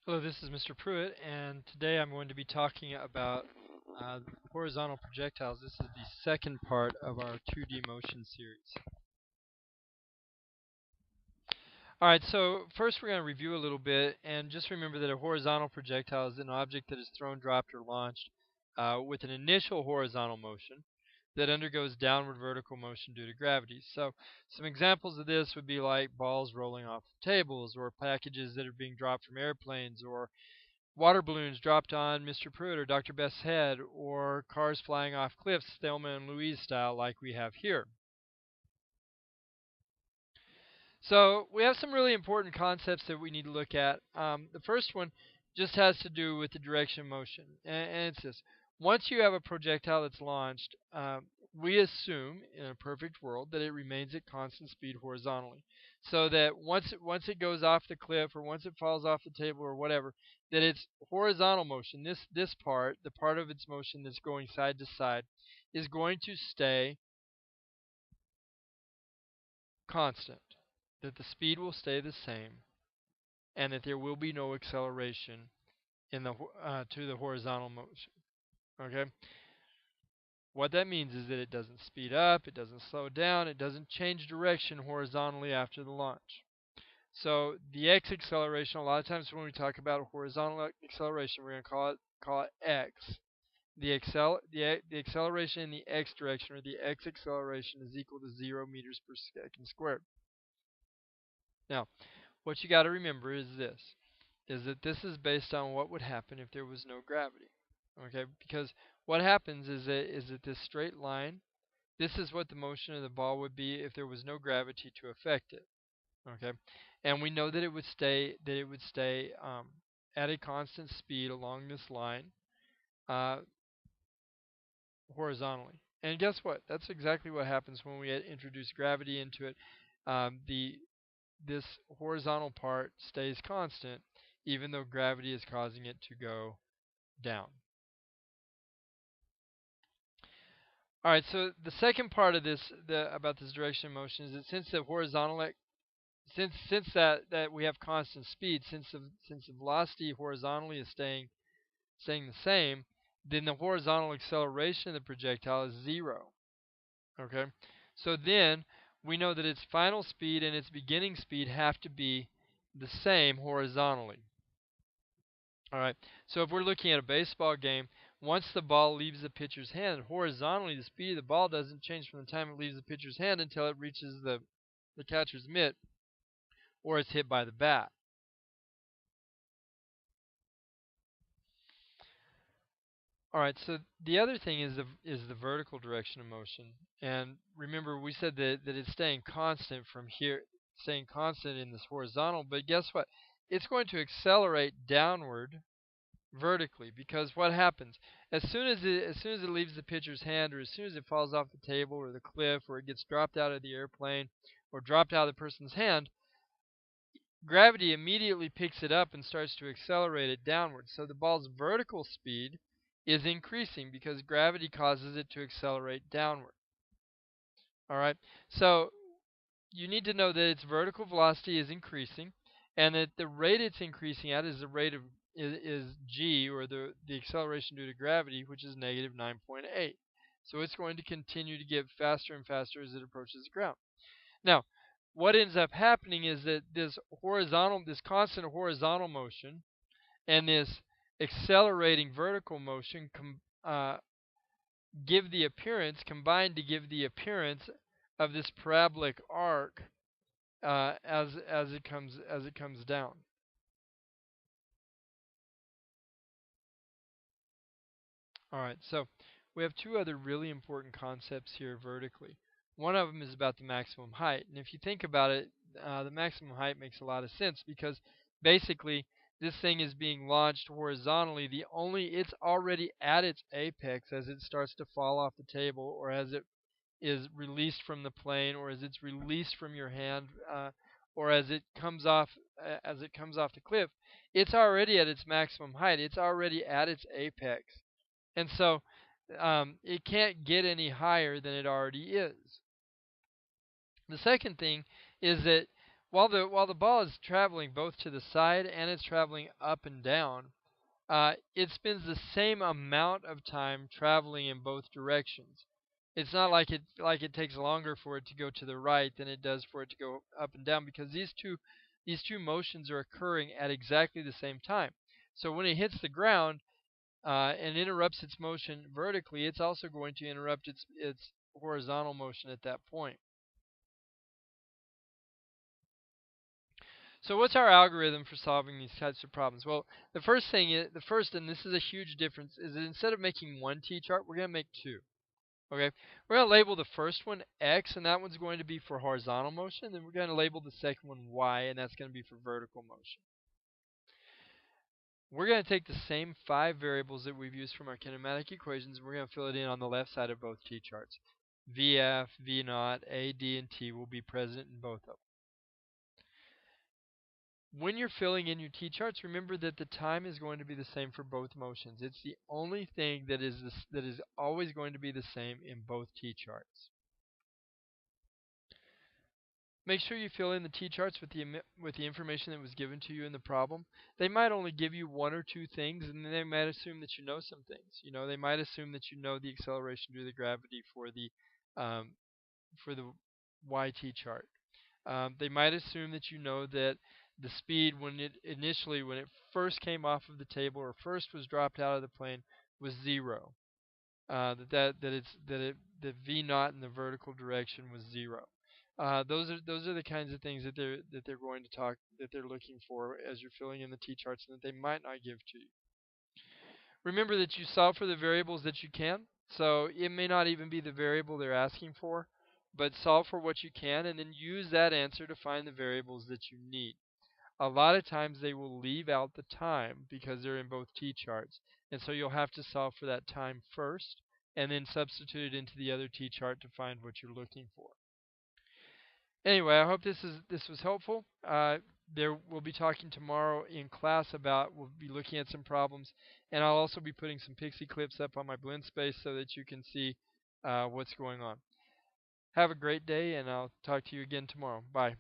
Hello, this is Mr. Pruitt, and today I'm going to be talking about horizontal projectiles. This is the second part of our 2D motion series. All right, so first we're going to review a little bit, and just remember that a horizontal projectile is an object that is thrown, dropped, or launched with an initial horizontal motion that undergoes downward vertical motion due to gravity. So some examples of this would be like balls rolling off of tables, or packages that are being dropped from airplanes, or water balloons dropped on Mr. Pruitt or Dr. Best's head, or cars flying off cliffs, Thelma and Louise style, like we have here. So we have some really important concepts that we need to look at. The first one just has to do with the direction of motion, and it's this: once you have a projectile that's launched, we assume in a perfect world that it remains at constant speed horizontally, so that once it goes off the cliff or once it falls off the table or whatever, that its horizontal motion, this part, the part of its motion that's going side to side, is going to stay constant. That the speed will stay the same and that there will be no acceleration in to the horizontal motion. Okay, what that means is that it doesn't speed up, it doesn't slow down, it doesn't change direction horizontally after the launch. So the x acceleration, a lot of times when we talk about horizontal acceleration, we're going to call it x. The acceleration in the x direction, or the x acceleration, is equal to 0 meters per second squared. Now, what you got to remember is that this is based on what would happen if there was no gravity. Okay, because what happens is that this straight line, this is what the motion of the ball would be if there was no gravity to affect it. Okay, and we know that it would stay at a constant speed along this line uh, horizontally. And guess what? That's exactly what happens when we introduce gravity into it. The This horizontal part stays constant, even though gravity is causing it to go down. All right, so the second part of this, about this direction of motion, is that since the horizontal, since that we have constant speed, since the velocity horizontally is staying the same, then the horizontal acceleration of the projectile is zero. Okay, so then we know that its final speed and its beginning speed have to be the same horizontally. All right. So if we're looking at a baseball game, once the ball leaves the pitcher's hand, horizontally, the speed of the ball doesn't change from the time it leaves the pitcher's hand until it reaches the catcher's mitt or it's hit by the bat. All right. So the other thing is the vertical direction of motion. And remember, we said that it's staying constant from here, staying constant in this horizontal. But guess what? It's going to accelerate downward vertically, because what happens as soon as it leaves the pitcher's hand, or as soon as it falls off the table or the cliff, or it gets dropped out of the airplane or dropped out of the person's hand, gravity immediately picks it up and starts to accelerate it downward. So the ball's vertical speed is increasing because gravity causes it to accelerate downward. All right, so you need to know that its vertical velocity is increasing, and that the rate it's increasing at is the rate of is g, or the acceleration due to gravity, which is negative 9.8. So it's going to continue to get faster and faster as it approaches the ground. Now, what ends up happening is that this constant horizontal motion and this accelerating vertical motion combine to give the appearance of this parabolic arc as it comes down. All right, so we have two other really important concepts here vertically. One of them is about the maximum height, and if you think about it, the maximum height makes a lot of sense because basically this thing is being launched horizontally. It's already at its apex as it starts to fall off the table, or as it is released from the plane, or as it's released from your hand, or as it comes off the cliff. It's already at its maximum height. It's already at its apex, and so it can't get any higher than it already is. The second thing is that While the ball is traveling both to the side and it's traveling up and down, it spends the same amount of time traveling in both directions. It's not like it takes longer for it to go to the right than it does for it to go up and down, because these two motions are occurring at exactly the same time. So when it hits the ground and interrupts its motion vertically, it's also going to interrupt its horizontal motion at that point. So what's our algorithm for solving these types of problems? Well, the first, and this is a huge difference, is that instead of making one T-chart, we're going to make two. Okay, we're going to label the first one X, and that one's going to be for horizontal motion. Then we're going to label the second one Y, and that's going to be for vertical motion. We're going to take the same five variables that we've used from our kinematic equations, and we're going to fill it in on the left side of both T-charts. VF, V naught, A, D, and T will be present in both of them. When you're filling in your T-charts, remember that the time is going to be the same for both motions. It's the only thing that is always going to be the same in both T-charts. Make sure you fill in the T-charts with the information that was given to you in the problem. They might only give you one or two things, and they might assume that you know some things. They might assume that you know the acceleration due to gravity um, for the YT chart. They might assume that you know that the speed when it first came off of the table or first was dropped out of the plane was zero. That v naught in the vertical direction was zero. Those are the kinds of things that they're going to talk that they're looking for as you're filling in the T charts, and that they might not give to you. Remember that you solve for the variables that you can. So it may not even be the variable they're asking for, but solve for what you can and then use that answer to find the variables that you need. A lot of times they will leave out the time because they're in both T charts. And so you'll have to solve for that time first and then substitute it into the other T chart to find what you're looking for. Anyway, I hope this was helpful. There we'll be talking tomorrow in class about we'll be looking at some problems, and I'll also be putting some pixie clips up on my blend space so that you can see what's going on. Have a great day, and I'll talk to you again tomorrow. Bye.